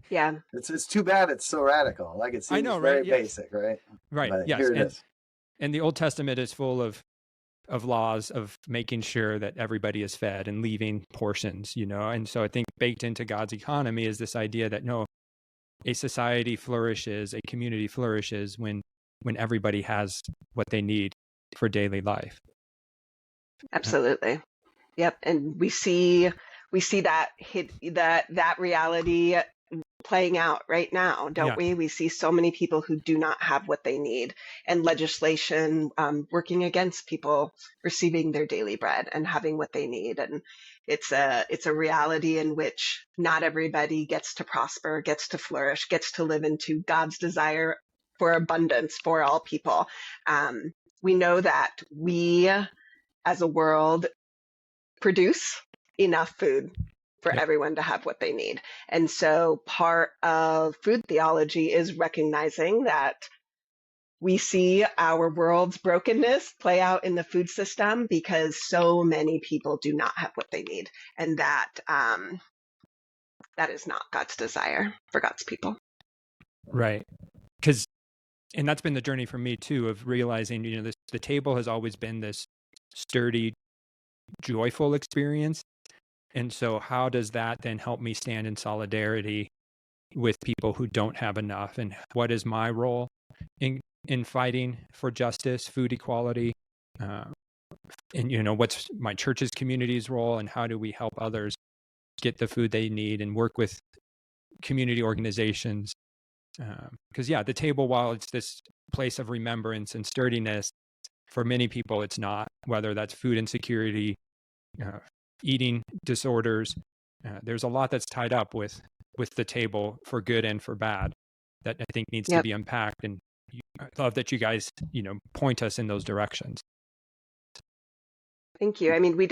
[SPEAKER 2] Yeah.
[SPEAKER 3] It's too bad it's so radical. Like it seems very basic, right?
[SPEAKER 1] Right.
[SPEAKER 3] But
[SPEAKER 1] yes.
[SPEAKER 3] Here it is.
[SPEAKER 1] And the Old Testament is full of laws of making sure that everybody is fed and leaving portions, And so I think baked into God's economy is this idea that no, a society flourishes, a community flourishes when everybody has what they need for daily life.
[SPEAKER 2] Absolutely. Yep. And we see that reality playing out right now, don't we? We see so many people who do not have what they need, and legislation working against people receiving their daily bread and having what they need. And it's a reality in which not everybody gets to prosper, gets to flourish, gets to live into God's desire for abundance for all people. We know that we, as a world, produce enough food for everyone to have what they need. And so part of food theology is recognizing that we see our world's brokenness play out in the food system because so many people do not have what they need. And that is not God's desire for God's people.
[SPEAKER 1] Right. Because, and that's been the journey for me too, of realizing, the table has always been this sturdy, joyful experience. And so how does that then help me stand in solidarity with people who don't have enough? And what is my role in fighting for justice, food equality? And what's my church's community's role, and how do we help others get the food they need and work with community organizations? Because the table, while it's this place of remembrance and sturdiness, for many people it's not, whether that's food insecurity, eating disorders. There's a lot that's tied up with the table, for good and for bad, that I think needs to be unpacked. And I love that you guys, point us in those directions.
[SPEAKER 2] Thank you. I mean, we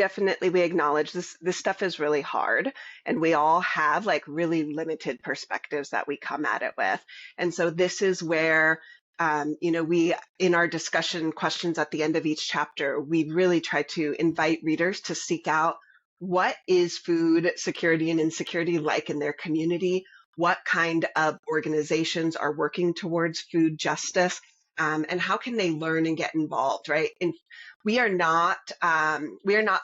[SPEAKER 2] acknowledge this stuff is really hard, and we all have like really limited perspectives that we come at it with. And so this is where, we, in our discussion questions at the end of each chapter, we really try to invite readers to seek out what is food security and insecurity like in their community, what kind of organizations are working towards food justice, and how can they learn and get involved, right? And we are not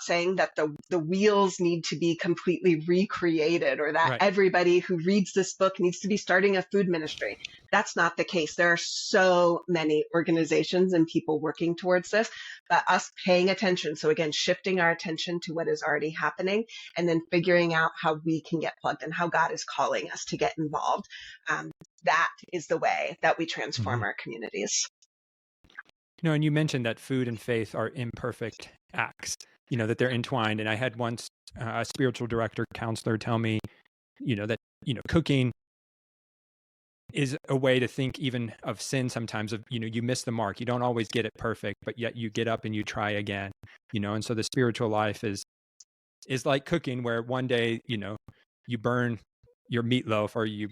[SPEAKER 2] saying that the wheels need to be completely recreated, or that everybody who reads this book needs to be starting a food ministry. That's not the case. There are so many organizations and people working towards this, but us paying attention. So again, shifting our attention to what is already happening, and then figuring out how we can get plugged in, how God is calling us to get involved. That is the way that we transform our communities.
[SPEAKER 1] And you mentioned that food and faith are imperfect acts, that they're entwined. And I had once a spiritual director, counselor tell me, that, cooking is a way to think even of sin sometimes, of, you miss the mark. You don't always get it perfect, but yet you get up and you try again, and so the spiritual life is like cooking, where one day, you burn your meatloaf, or you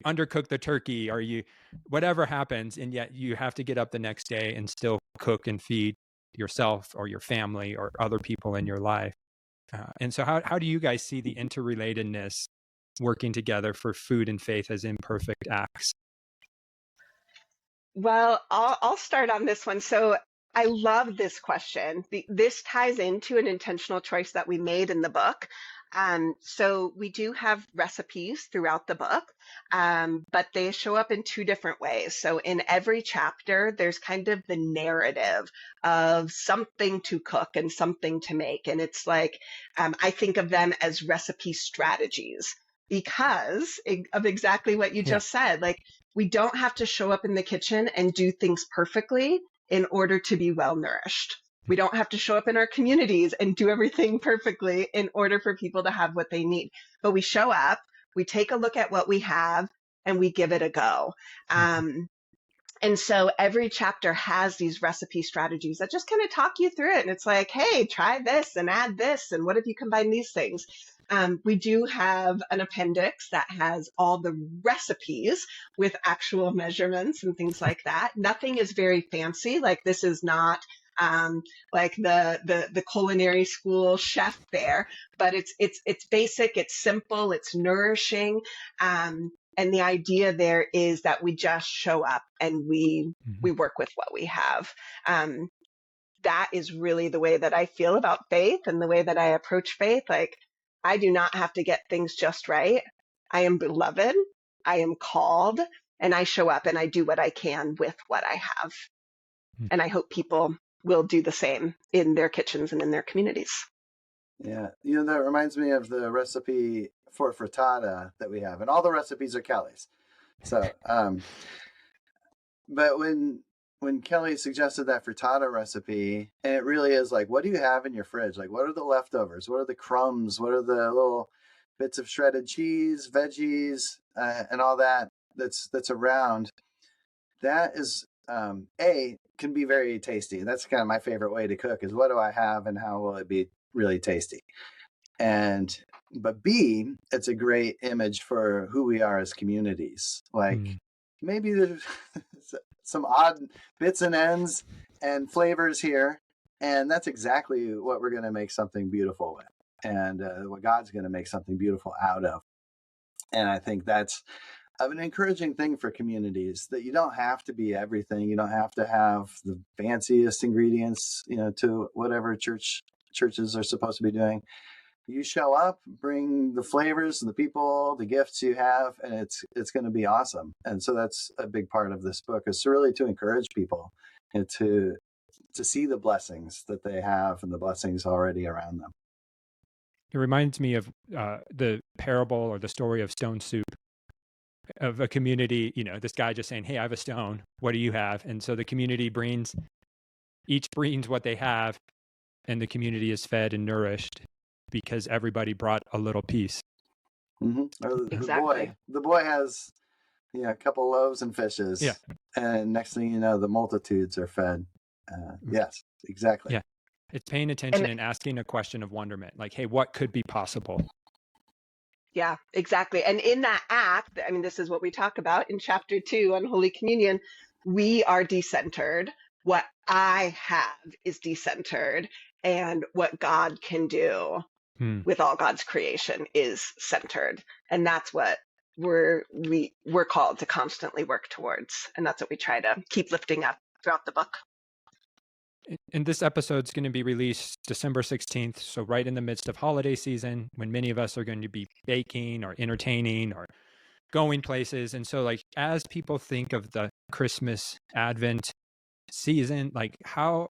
[SPEAKER 1] undercook the turkey, or whatever happens, and yet you have to get up the next day and still cook and feed yourself or your family or other people in your life. And so how do you guys see the interrelatedness working together for food and faith as imperfect acts?
[SPEAKER 2] Well, I'll start on this one. So I love this question. This ties into an intentional choice that we made in the book. So we do have recipes throughout the book, but they show up in two different ways. So in every chapter, there's kind of the narrative of something to cook and something to make. And it's like, I think of them as recipe strategies, because of exactly what you just said. Like, we don't have to show up in the kitchen and do things perfectly in order to be well nourished. We don't have to show up in our communities and do everything perfectly in order for people to have what they need. But we show up, we take a look at what we have, and we give it a go. And so every chapter has these recipe strategies that just kind of talk you through it. And it's like, hey, try this and add this. And what if you combine these things? We do have an appendix that has all the recipes with actual measurements and things like that. Nothing is very fancy. Like, this is not like the culinary school chef fare, but it's basic, it's simple, it's nourishing. And the idea there is that we just show up and we work with what we have. That is really the way that I feel about faith and the way that I approach faith. Like, I do not have to get things just right. I am beloved, I am called, and I show up and I do what I can with what I have. And I hope people will do the same in their kitchens and in their communities.
[SPEAKER 3] Yeah, that reminds me of the recipe for frittata that we have, and all the recipes are Kellie's. So, but when Kellie suggested that frittata recipe, and it really is like, what do you have in your fridge? Like, what are the leftovers? What are the crumbs? What are the little bits of shredded cheese, veggies, and all that's around? That is, can be very tasty. That's kind of my favorite way to cook, is what do I have and how will it be really tasty? But B, it's a great image for who we are as communities. Like, maybe there's some odd bits and ends and flavors here, and that's exactly what we're going to make something beautiful with, and what God's going to make something beautiful out of. And I think that's of an encouraging thing for communities, that you don't have to be everything. You don't have to have the fanciest ingredients, to whatever churches are supposed to be doing. You show up, bring the flavors, the people, the gifts you have, and it's going to be awesome. And so that's a big part of this book, is to really to encourage people and to see the blessings that they have and the blessings already around them.
[SPEAKER 1] It reminds me of the parable or the story of stone soup, of a community, this guy just saying, hey, I have a stone. What do you have? And so the community each brings what they have, and the community is fed and nourished because everybody brought a little piece.
[SPEAKER 3] Mm-hmm.
[SPEAKER 2] Exactly.
[SPEAKER 3] The boy has a couple loaves and fishes.
[SPEAKER 1] Yeah.
[SPEAKER 3] And next thing you know, the multitudes are fed. Yes, exactly.
[SPEAKER 1] Yeah. It's paying attention and asking a question of wonderment, like, hey, what could be possible?
[SPEAKER 2] Yeah, exactly. And in that act, I mean, this is what we talk about in chapter 2 on Holy Communion. We are decentered. What I have is decentered, and what God can do with all God's creation is centered. And that's what we're called to constantly work towards. And that's what we try to keep lifting up throughout the book.
[SPEAKER 1] And this episode's going to be released December 16th, so right in the midst of holiday season, when many of us are going to be baking or entertaining or going places. And so, like, as people think of the Christmas Advent season, like, how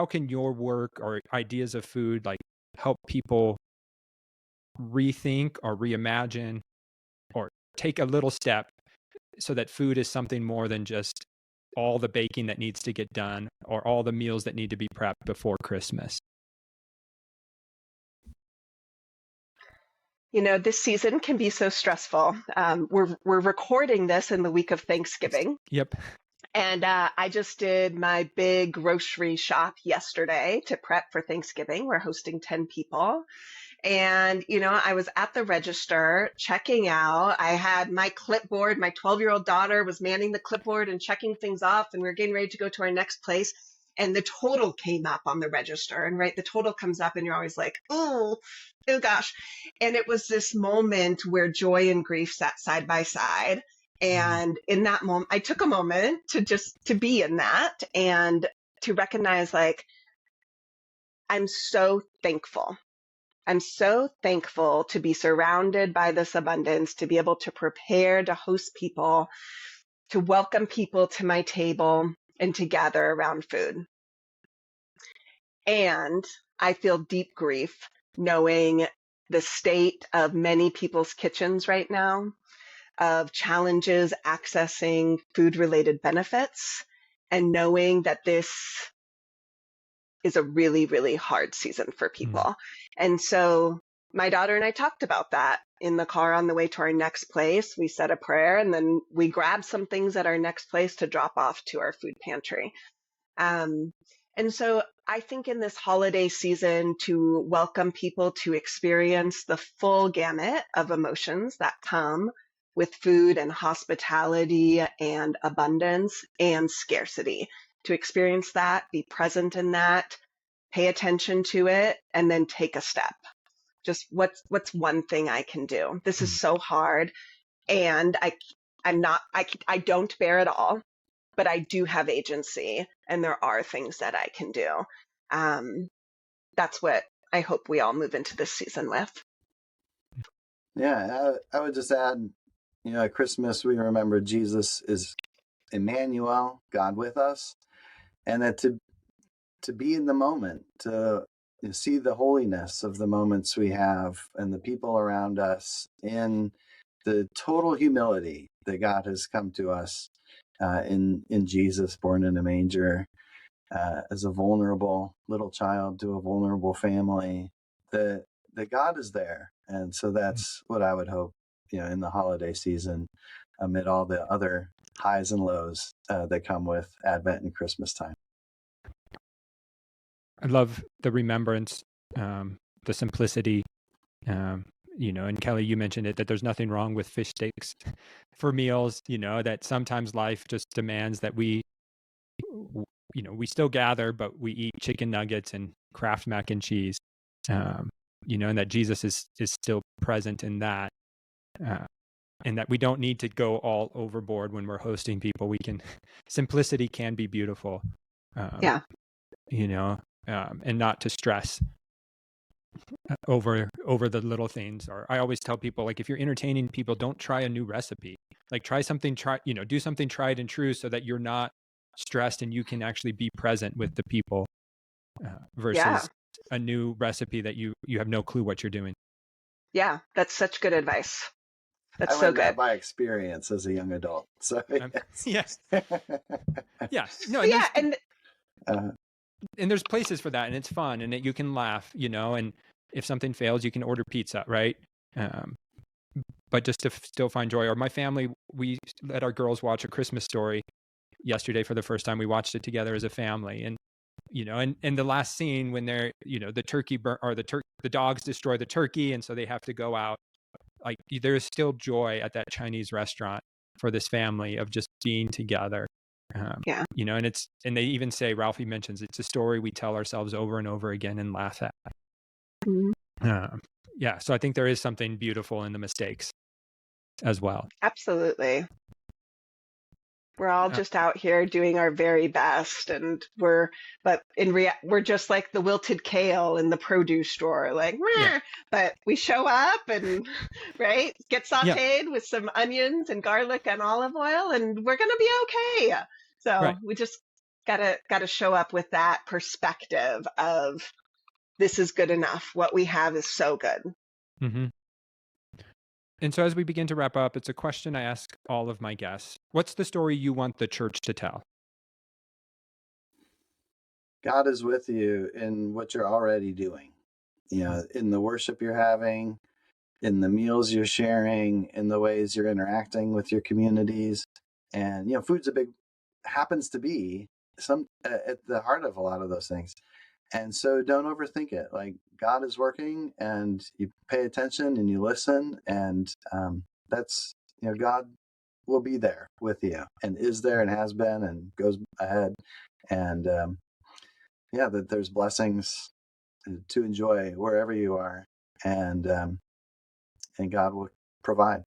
[SPEAKER 1] can your work or ideas of food, like, help people rethink or reimagine or take a little step so that food is something more than just all the baking that needs to get done or all the meals that need to be prepped before Christmas?
[SPEAKER 2] This season can be so stressful. We're recording this in the week of Thanksgiving.
[SPEAKER 1] Yep.
[SPEAKER 2] And I just did my big grocery shop yesterday to prep for Thanksgiving. We're hosting 10 people. And, I was at the register checking out. I had my clipboard. My 12-year-old daughter was manning the clipboard and checking things off. And we were getting ready to go to our next place. And the total came up on the register. And the total comes up and you're always like, oh gosh. And it was this moment where joy and grief sat side by side. And in that moment, I took a moment to be in that and to recognize, like, I'm so thankful. I'm so thankful to be surrounded by this abundance, to be able to prepare to host people, to welcome people to my table, and to gather around food. And I feel deep grief knowing the state of many people's kitchens right now, of challenges accessing food-related benefits, and knowing that this is a really, really hard season for people. And so my daughter and I talked about that in the car on the way to our next place. We said a prayer, and then we grabbed some things at our next place to drop off to our food pantry. And so I think in this holiday season, to welcome people to experience the full gamut of emotions that come with food and hospitality and abundance and scarcity, to experience that, be present in that, pay attention to it, and then take a step. Just what's one thing I can do? This is so hard, and I don't bear it all, but I do have agency, and there are things that I can do. That's what I hope we all move into this season with.
[SPEAKER 3] Yeah, I would just add, at Christmas we remember Jesus is Emmanuel, God with us, and that to be in the moment, to see the holiness of the moments we have and the people around us in the total humility that God has come to us in Jesus, born in a manger, as a vulnerable little child to a vulnerable family, that God is there. And so that's what I would hope, in the holiday season, amid all the other highs and lows that come with Advent and Christmas time.
[SPEAKER 1] I love the remembrance, the simplicity, and Kelly, you mentioned it, that there's nothing wrong with fish sticks for meals, that sometimes life just demands that we still gather, but we eat chicken nuggets and Kraft mac and cheese, and that Jesus is still present in that. and that we don't need to go all overboard when we're hosting people. Simplicity can be beautiful,
[SPEAKER 2] Yeah.
[SPEAKER 1] And not to stress over the little things. Or I always tell people, like, if you're entertaining people, don't try a new recipe. Like, do something tried and true, so that you're not stressed and you can actually be present with the people, versus a new recipe that you have no clue what you're doing.
[SPEAKER 2] Yeah, that's such good advice. That's
[SPEAKER 3] I
[SPEAKER 2] so
[SPEAKER 3] learned
[SPEAKER 2] good.
[SPEAKER 3] that by experience as a young adult. So
[SPEAKER 1] yes. Yeah. No.
[SPEAKER 2] Yeah,
[SPEAKER 1] And there's places for that, and it's fun, and you can laugh, and if something fails, you can order pizza, right? But just to still find joy. Or my family, we let our girls watch A Christmas Story yesterday for the first time. We watched it together as a family, and and the last scene when they're, the turkey the dogs destroy the turkey, and so they have to go out. Like, there is still joy at that Chinese restaurant for this family of just being together. And they even say, Ralphie mentions, it's a story we tell ourselves over and over again and laugh at.
[SPEAKER 2] Mm-hmm.
[SPEAKER 1] So I think there is something beautiful in the mistakes as well.
[SPEAKER 2] Absolutely. We're all just out here doing our very best, and we're just like the wilted kale in the produce store, like, but we show up and get sauteed with some onions and garlic and olive oil, and we're gonna be okay. So we just gotta show up with that perspective of, this is good enough. What we have is so good.
[SPEAKER 1] Mm-hmm. And so as we begin to wrap up, it's a question I ask all of my guests. What's the story you want the church to tell?
[SPEAKER 3] God is with you in what you're already doing, in the worship you're having, in the meals you're sharing, in the ways you're interacting with your communities. And, food's happens to be some at the heart of a lot of those things. And so don't overthink it. Like, God is working, and you pay attention and you listen, and that's, God will be there with you, and is there, and has been, and goes ahead. And that there's blessings to enjoy wherever you are, and God will provide.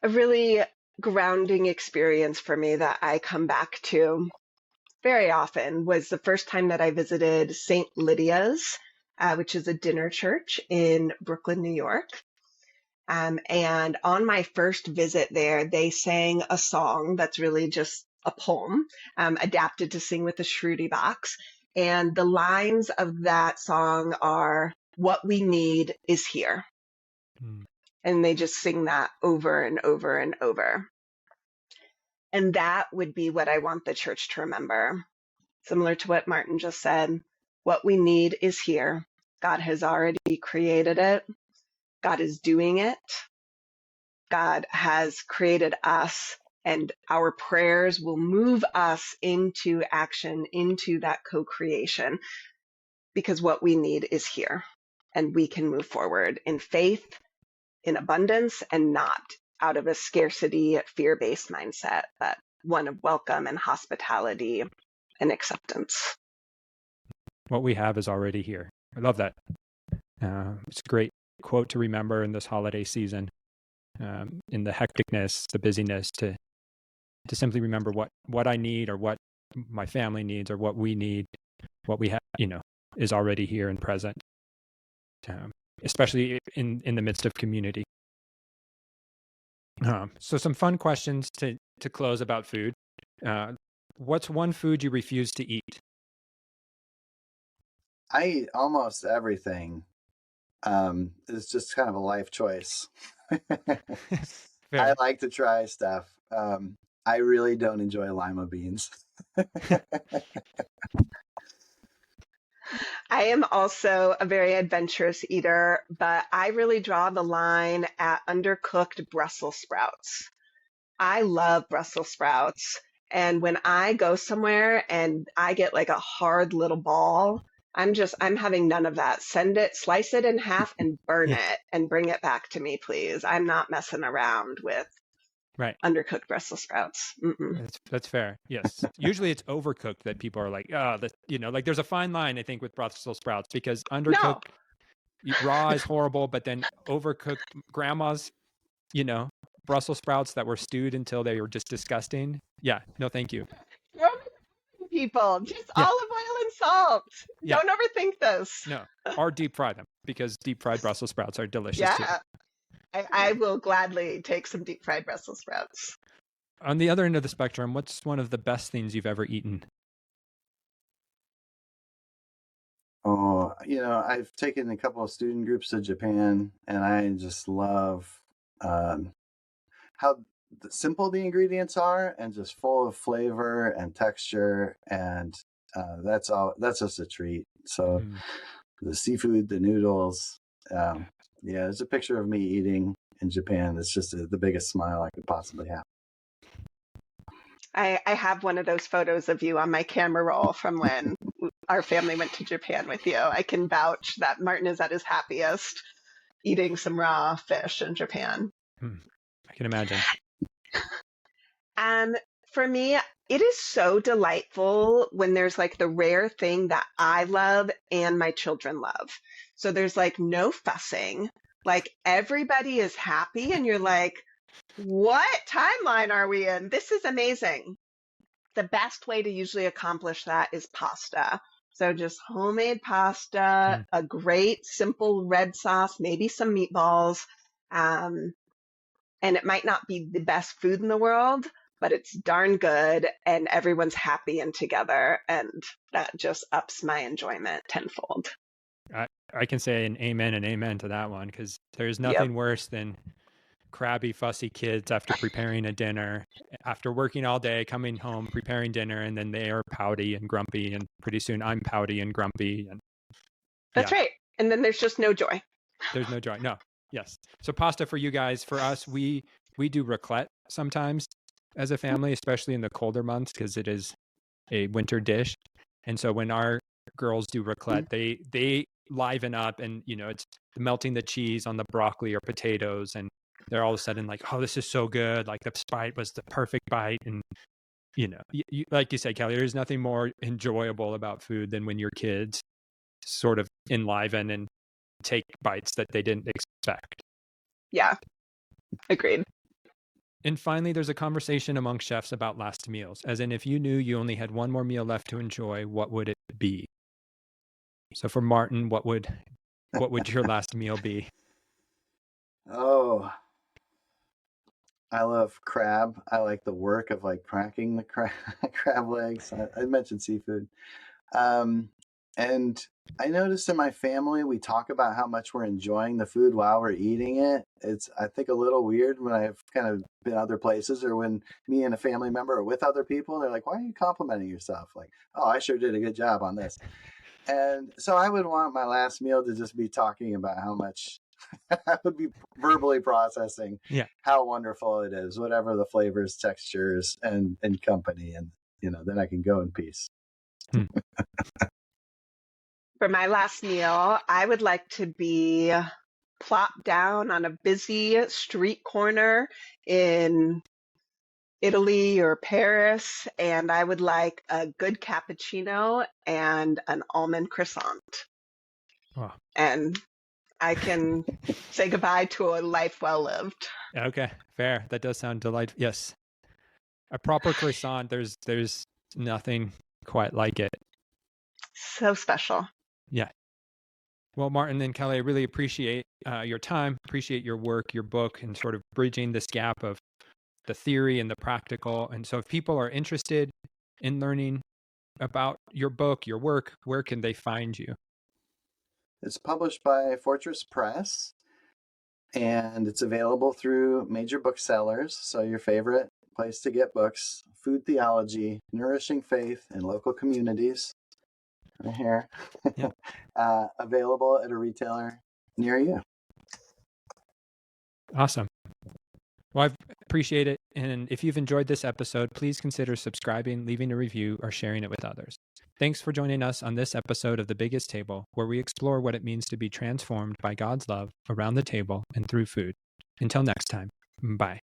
[SPEAKER 2] A really grounding experience for me that I come back to very often was the first time that I visited St. Lydia's, which is a dinner church in Brooklyn, New York. And on my first visit there, they sang a song that's really just a poem, adapted to sing with the Shruti box. And the lines of that song are, "What we need is here." And they just sing that over and over and over. And that would be what I want the church to remember. Similar to what Martin just said, what we need is here. God has already created it. God is doing it. God has created us, and our prayers will move us into action, into that co-creation, because what we need is here, and we can move forward in faith, in abundance, and not out of a scarcity, fear-based mindset, but one of welcome and hospitality and acceptance.
[SPEAKER 1] What we have is already here. I love that. It's a great quote to remember in this holiday season, in the hecticness, the busyness, to simply remember what I need, or what my family needs, or what we need, what we have, is already here and present, especially in the midst of community. So some fun questions to close about food. What's one food you refuse to eat?
[SPEAKER 3] I eat almost everything. It's just kind of a life choice. I like to try stuff. I really don't enjoy lima beans.
[SPEAKER 2] I am also a very adventurous eater, but I really draw the line at undercooked Brussels sprouts. I love Brussels sprouts. And when I go somewhere and I get like a hard little ball, I'm having none of that. Slice it in half and burn it and bring it back to me, please. I'm not messing around with undercooked Brussels sprouts.
[SPEAKER 1] That's fair. Yes. Usually it's overcooked that people are like, like there's a fine line, I think, with Brussels sprouts, because undercooked, Raw is horrible, but then overcooked grandma's, Brussels sprouts that were stewed until they were just disgusting. Yeah, no, thank you.
[SPEAKER 2] People, just
[SPEAKER 1] Yeah.
[SPEAKER 2] olive oil and salt.
[SPEAKER 1] Yeah.
[SPEAKER 2] Don't overthink this.
[SPEAKER 1] No, or deep fry them, because deep fried Brussels sprouts are delicious too.
[SPEAKER 2] Yeah, I will gladly take some deep fried Brussels sprouts.
[SPEAKER 1] On the other end of the spectrum, what's one of the best things you've ever eaten?
[SPEAKER 3] Oh, I've taken a couple of student groups to Japan, and I just love how simple the ingredients are, and just full of flavor and texture, and that's just a treat. So the seafood, the noodles, there's a picture of me eating in Japan. It's just the biggest smile I could possibly have.
[SPEAKER 2] I have one of those photos of you on my camera roll from when our family went to Japan with you. I can vouch that Martin is at his happiest eating some raw fish in Japan.
[SPEAKER 1] I can imagine.
[SPEAKER 2] And for me, it is so delightful when there's like the rare thing that I love and my children love. So there's like no fussing, like everybody is happy, and you're like, what timeline are we in? This is amazing. The best way to usually accomplish that is pasta. So just homemade pasta, a great simple red sauce, maybe some meatballs. And it might not be the best food in the world, but it's darn good, and everyone's happy and together. And that just ups my enjoyment tenfold.
[SPEAKER 1] I can say an amen to that one, because there's nothing worse than crabby, fussy kids after preparing a dinner, after working all day, coming home, preparing dinner, and then they are pouty and grumpy, and pretty soon I'm pouty and grumpy. And
[SPEAKER 2] That's right. And then there's just no joy.
[SPEAKER 1] There's no joy. No. Yes. So pasta for you guys. For us, we do raclette sometimes as a family, especially in the colder months, because it is a winter dish. And so when our girls do raclette, they liven up, and it's melting the cheese on the broccoli or potatoes, and they're all of a sudden like, oh, this is so good. Like the bite was the perfect bite. And, like you said, Kelly, there's nothing more enjoyable about food than when your kids sort of enliven and take bites that they didn't expect.
[SPEAKER 2] Yeah, agreed.
[SPEAKER 1] And finally, there's a conversation among chefs about last meals, as in if you knew you only had one more meal left to enjoy, what would it be? So for Martin, what would your last meal be?
[SPEAKER 3] Oh, I love crab. I like the work of like cracking the crab legs. I mentioned seafood. And I noticed in my family, we talk about how much we're enjoying the food while we're eating it. It's, I think, a little weird when I've kind of been other places, or when me and a family member are with other people. They're like, why are you complimenting yourself? Like, oh, I sure did a good job on this. And so I would want my last meal to just be talking about how much I would be verbally processing how wonderful it is, whatever the flavors, textures, and company. And, then I can go in peace.
[SPEAKER 2] For my last meal, I would like to be plopped down on a busy street corner in Italy or Paris, and I would like a good cappuccino and an almond croissant.
[SPEAKER 1] Oh.
[SPEAKER 2] And I can say goodbye to a life well lived.
[SPEAKER 1] Okay, fair. That does sound delightful. Yes. A proper croissant, there's nothing quite like it.
[SPEAKER 2] So special.
[SPEAKER 1] Yeah. Well, Martin and Kelly, I really appreciate your time, appreciate your work, your book, and sort of bridging this gap of the theory and the practical. And so if people are interested in learning about your book, your work, where can they find you?
[SPEAKER 3] It's published by Fortress Press, and it's available through major booksellers. So your favorite place to get books: Food Theology, Nourishing Faith in Local Communities. Right here.
[SPEAKER 1] Yep.
[SPEAKER 3] Available at a retailer near you.
[SPEAKER 1] Awesome. Well, I appreciate it. And if you've enjoyed this episode, please consider subscribing, leaving a review, or sharing it with others. Thanks for joining us on this episode of The Biggest Table, where we explore what it means to be transformed by God's love around the table and through food. Until next time, bye.